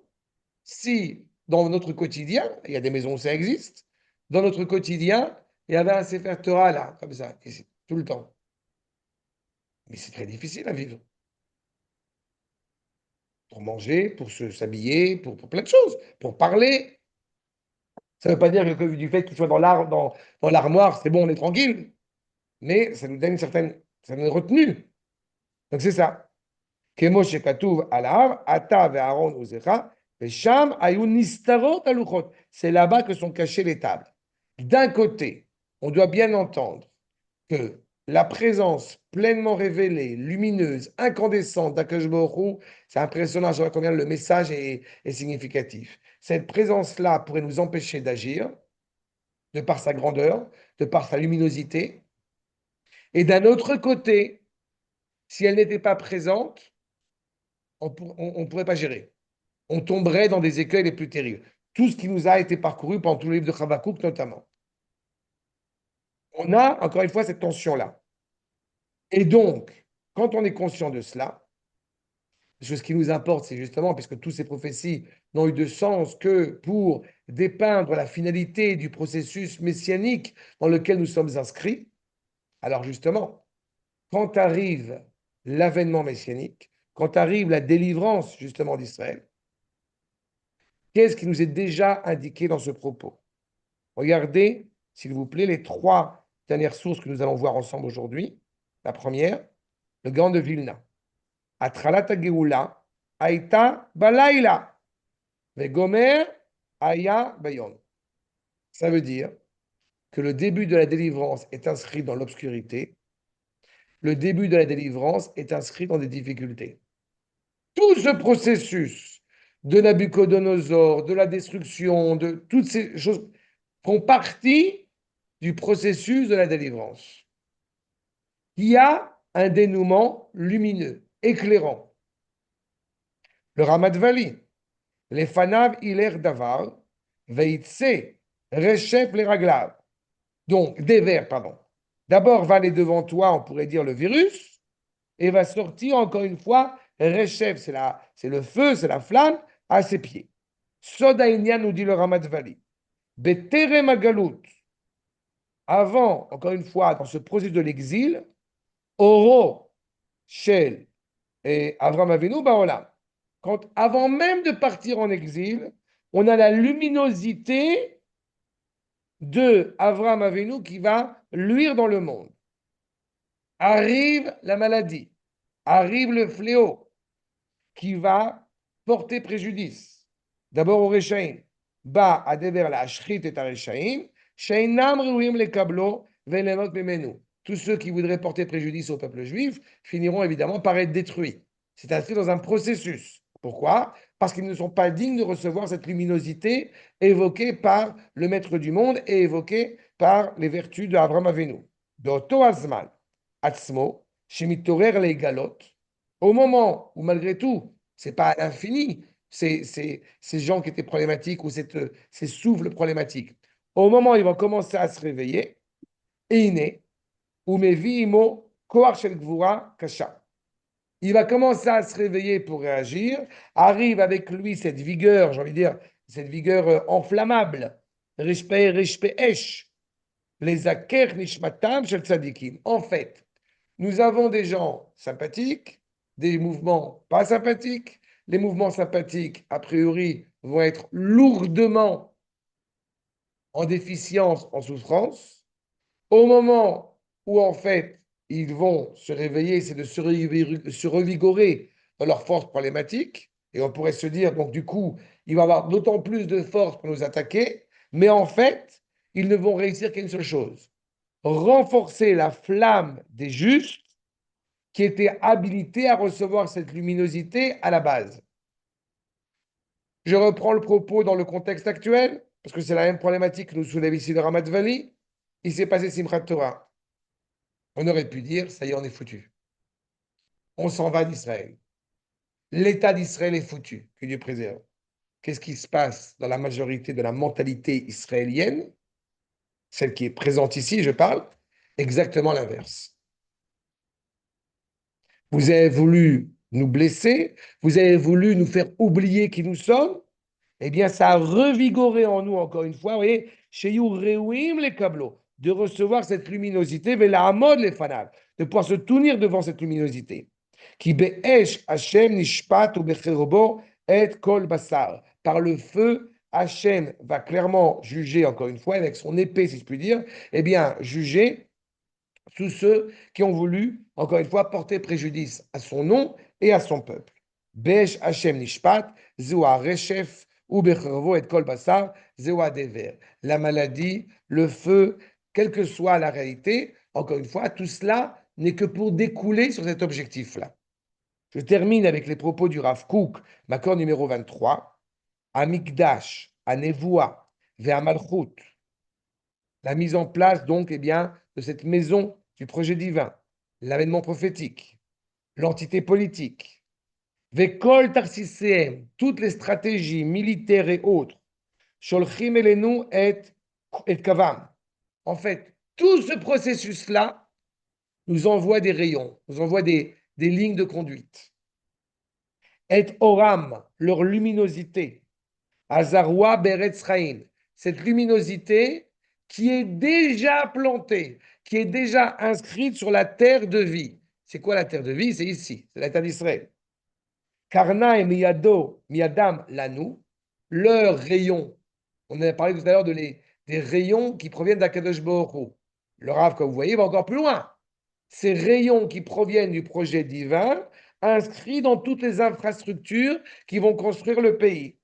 Speaker 1: si, dans notre quotidien, il y a des maisons où ça existe, dans notre quotidien, il y avait un Sefer Torah là, comme ça, ici, tout le temps. Mais c'est très difficile à vivre. Pour manger, pour s'habiller, pour plein de choses, pour parler. Ça ne veut pas dire que du fait qu'il soit dans l'armoire, c'est bon, on est tranquille. Mais ça nous donne ça nous donne retenue. Donc c'est ça. Kemo shekatuv alav, ata ve'aron uzecha, ve'sham ayun nistarot aluchot. C'est là-bas que sont cachées les tables. D'un côté, on doit bien entendre que la présence pleinement révélée, lumineuse, incandescente d'Akash Baruch Hu, c'est impressionnant à chaque fois combien le message est significatif. Cette présence-là pourrait nous empêcher d'agir, de par sa grandeur, de par sa luminosité. Et d'un autre côté, si elle n'était pas présente, on ne pourrait pas gérer. On tomberait dans des écueils les plus terribles. Tout ce qui nous a été parcouru pendant tout le livre de Habakkuk notamment. On a, encore une fois, cette tension-là. Et donc, quand on est conscient de cela, parce que ce qui nous importe, c'est justement, puisque toutes ces prophéties n'ont eu de sens que pour dépeindre la finalité du processus messianique dans lequel nous sommes inscrits, alors justement, quand arrive l'avènement messianique, quand arrive la délivrance justement d'Israël, qu'est-ce qui nous est déjà indiqué dans ce propos? Regardez, s'il vous plaît, les trois dernières sources que nous allons voir ensemble aujourd'hui. La première, le Gaon de Vilna. Atralat Geoula, Aïta Balaïla, Vegomer, Aya Bayom. Ça veut dire que le début de la délivrance est inscrit dans l'obscurité, le début de la délivrance est inscrit dans des difficultés. Tout ce processus de Nabucodonosor, de la destruction, de toutes ces choses font partie du processus de la délivrance. Il y a un dénouement lumineux, éclairant. Le Ramadvali, les fanav iler davar, veitse, rechef les raglav. Donc, des vers, pardon. D'abord va aller devant toi, on pourrait dire le virus, et va sortir encore une fois, rechef, c'est le feu, c'est la flamme, à ses pieds. Sodaïnia nous dit le Ramadvali. Betere magalout. Avant, encore une fois, dans ce processus de l'exil, Oro, Shel et Avram Avinu Baolam. Avant même de partir en exil, on a la luminosité de Avram Avinu qui va luire dans le monde. Arrive la maladie, arrive le fléau qui va porter préjudice. D'abord au Rechaim. Ba adever la ashrit et Rechaim, sheinam ruim le kablo velenot memenu. Tous ceux qui voudraient porter préjudice au peuple juif finiront évidemment par être détruits. C'est inscrit dans un processus. Pourquoi? Parce qu'ils ne sont pas dignes de recevoir cette luminosité évoquée par le maître du monde et évoquée par les vertus d'Abraham Avinu. D'Oto Azman, Atzmo, Shemitorer les galotes, au moment où malgré tout, c'est pas à l'infini, ces gens qui étaient problématiques ou ces souffles problématiques, au moment où ils vont commencer à se réveiller, et il est, Umevi imo koach shel gvura kasha. Il va commencer à se réveiller pour réagir. Arrive avec lui cette vigueur, j'ai envie de dire, cette vigueur enflammable. Rishpe, rishpe esh. Les aker nishmatam shel tzadikim. En fait, nous avons des gens sympathiques, des mouvements pas sympathiques. Les mouvements sympathiques, a priori, vont être lourdement en déficience, en souffrance. Au moment où, en fait, ils vont se réveiller, c'est de se revigorer dans leurs forces problématiques. Et on pourrait se dire, donc, du coup, il va avoir d'autant plus de force pour nous attaquer. Mais en fait, ils ne vont réussir qu'à une seule chose: renforcer la flamme des justes qui étaient habilités à recevoir cette luminosité à la base. Je reprends le propos dans le contexte actuel, parce que c'est la même problématique que nous soulève ici le Ramat Vali. Il s'est passé Simchat Torah. On aurait pu dire, ça y est, on est foutu. On s'en va d'Israël. L'État d'Israël est foutu, que Dieu préserve. Qu'est-ce qui se passe dans la majorité de la mentalité israélienne, celle qui est présente ici, je parle? Exactement l'inverse. Vous avez voulu nous blesser, vous avez voulu nous faire oublier qui nous sommes, eh bien, ça a revigoré en nous, encore une fois, vous voyez, chez Yuréouim les câbleaux, de recevoir cette luminosité, mais la hamod les fanal, de pouvoir se tenir devant cette luminosité. Qui be'esh Hashem nishpat ou becherobo et kol basar. Par le feu, Hashem va clairement juger, encore une fois, avec son épée, si je puis dire, eh bien, juger tous ceux qui ont voulu, encore une fois, porter préjudice à son nom et à son peuple. Besh Hashem Nishpat, Zewa Reshef, ou Bechervo et Kol Basar, Zewa Dever. La maladie, le feu, quelle que soit la réalité, encore une fois, tout cela n'est que pour découler sur cet objectif-là. Je termine avec les propos du Rav Kook, Makor numéro 23, Amikdash, Anevoua, Ve'amalchut, la mise en place donc eh bien, de cette maison du projet divin, l'avènement prophétique, l'entité politique, Vekol Tarsisem, toutes les stratégies militaires et autres, Sholchim Elenu et Kavam. En fait, tout ce processus-là nous envoie des rayons, nous envoie des lignes de conduite. Et Oram, leur luminosité, Azarwa Beretz Chaim, cette luminosité qui est déjà plantée, qui est déjà inscrite sur la terre de vie. C'est quoi la terre de vie? C'est ici, c'est la terre d'Israël. Karna et Miyadam Lanu, leurs rayons. On a parlé tout à l'heure des rayons qui proviennent d'Akadosh Baruch Hu. Le Rav, comme vous voyez, va encore plus loin. Ces rayons qui proviennent du projet divin, inscrits dans toutes les infrastructures qui vont construire le pays.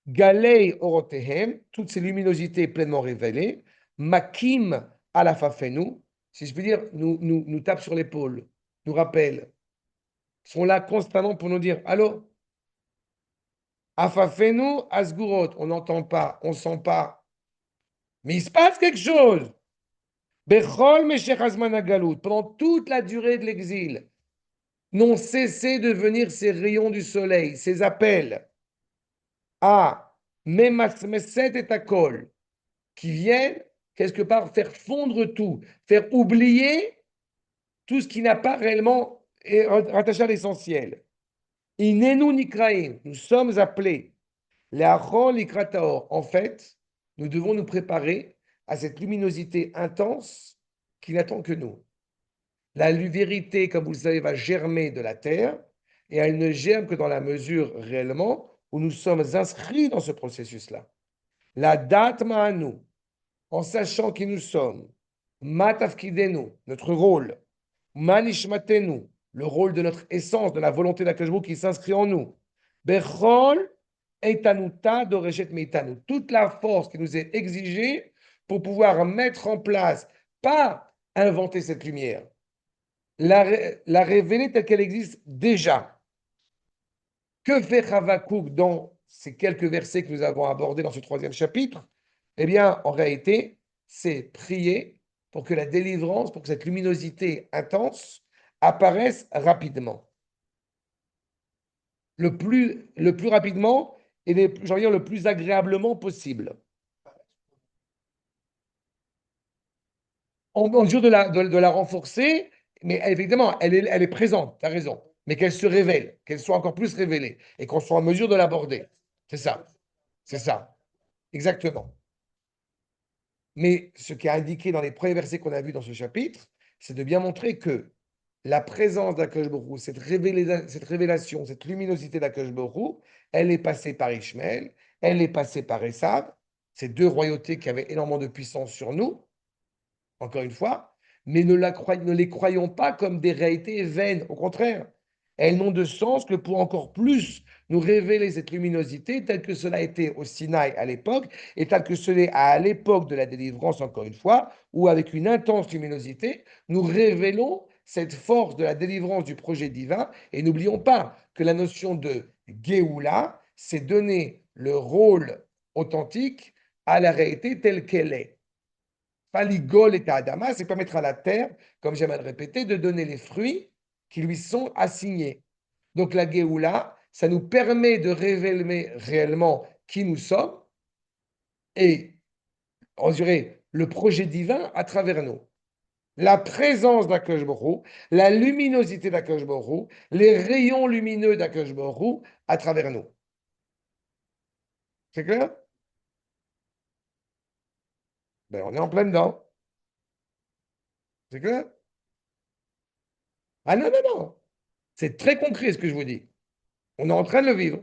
Speaker 1: Galei Orotehem, toutes ces luminosités pleinement révélées, Makim Alafafenu, si je peux dire, nous tape sur l'épaule, nous rappelle, sont là constamment pour nous dire, allô, Afafenu Asgurot, on n'entend pas, on ne sent pas, mais il se passe quelque chose. Bechol Meshech Azman Agalout, pendant toute la durée de l'exil, n'ont cessé de venir ces rayons du soleil, ces appels à Memasmeset et Akol, qui viennent quelque part faire fondre tout, faire oublier tout ce qui n'a pas réellement rattaché à l'essentiel. Inenu nikraim, nous sommes appelés, leachol likrataor. En fait, nous devons nous préparer à cette luminosité intense qui n'attend que nous. La vérité, comme vous le savez, va germer de la terre et elle ne germe que dans la mesure réellement où nous sommes inscrits dans ce processus-là. La date ma'anu, en sachant qui nous sommes, matafkidenu, notre rôle, manishmatenu, le rôle de notre essence, de la volonté d'Akashbou qui s'inscrit en nous, bechol etanuta doreshet meitanu, toute la force qui nous est exigée pour pouvoir mettre en place, pas inventer cette lumière, la révéler telle qu'elle existe déjà. Que fait Havakouk dans ces quelques versets que nous avons abordés dans ce troisième chapitre? Eh bien, en réalité, c'est prier pour que la délivrance, pour que cette luminosité intense apparaisse rapidement. Le plus rapidement et le plus agréablement possible. On mesure de la renforcer, mais évidemment, elle est présente, tu as raison. Mais qu'elle se révèle, qu'elle soit encore plus révélée et qu'on soit en mesure de l'aborder. C'est ça, c'est ça, exactement. Mais ce qui est indiqué dans les premiers versets qu'on a vus dans ce chapitre, c'est de bien montrer que la présence d'Akash Borou, cette révélation, cette luminosité d'Akash Borou, elle est passée par Ishmaël, elle est passée par Esav, ces deux royautés qui avaient énormément de puissance sur nous, encore une fois, mais ne les croyons pas comme des réalités vaines. Au contraire, elles n'ont de sens que pour encore plus nous révéler cette luminosité telle que cela a été au Sinaï à l'époque et telle que cela est à l'époque de la délivrance, encore une fois, où avec une intense luminosité, nous révélons cette force de la délivrance du projet divin. Et n'oublions pas que la notion de Géoula, c'est donner le rôle authentique à la réalité telle qu'elle est. Pas l'igol et Adama, c'est permettre à la terre, comme j'aime à le répéter, de donner les fruits qui lui sont assignés. Donc la Géoula, ça nous permet de révéler réellement qui nous sommes et, on dirait, le projet divin à travers nous. La présence d'Akash Borou, la luminosité d'Akash Borou, les rayons lumineux d'Akash Borou à travers nous. C'est clair? Ben, on est en plein dedans. C'est clair? Ah non, non, non. C'est très concret ce que je vous dis. On est en train de le vivre.